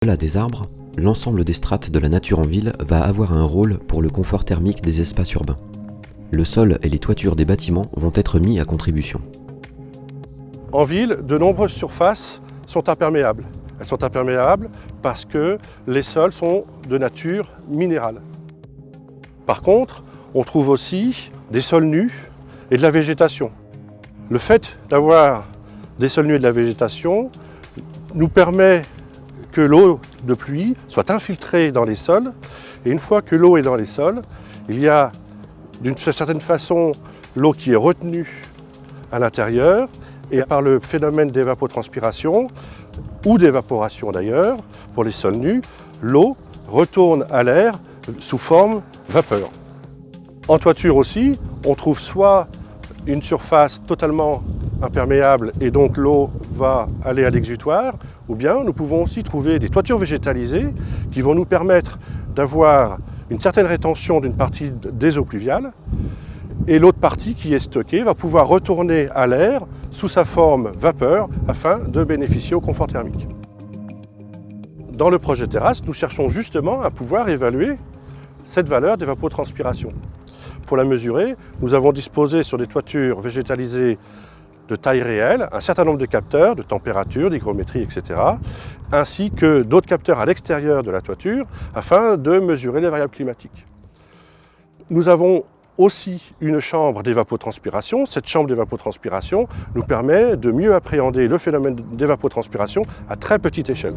Au-delà des arbres, l'ensemble des strates de la nature en ville va avoir un rôle pour le confort thermique des espaces urbains. Le sol et les toitures des bâtiments vont être mis à contribution. En ville, de nombreuses surfaces sont imperméables. Elles sont imperméables parce que les sols sont de nature minérale. Par contre, on trouve aussi des sols nus et de la végétation. Le fait d'avoir des sols nus et de la végétation nous permet que l'eau de pluie soit infiltrée dans les sols. Et une fois que l'eau est dans les sols, il y a d'une certaine façon l'eau qui est retenue à l'intérieur et par le phénomène d'évapotranspiration ou d'évaporation d'ailleurs, pour les sols nus, l'eau retourne à l'air sous forme vapeur. En toiture aussi, on trouve soit une surface totalement imperméable et donc l'eau va aller à l'exutoire, ou bien nous pouvons aussi trouver des toitures végétalisées qui vont nous permettre d'avoir une certaine rétention d'une partie des eaux pluviales et l'autre partie qui est stockée va pouvoir retourner à l'air sous sa forme vapeur afin de bénéficier au confort thermique. Dans le projet terrasse, nous cherchons justement à pouvoir évaluer cette valeur d'évapotranspiration. Pour la mesurer, nous avons disposé sur des toitures végétalisées de taille réelle un certain nombre de capteurs de température, d'hygrométrie, etc. ainsi que d'autres capteurs à l'extérieur de la toiture afin de mesurer les variables climatiques. Nous avons aussi une chambre d'évapotranspiration. Cette chambre d'évapotranspiration nous permet de mieux appréhender le phénomène d'évapotranspiration à très petite échelle.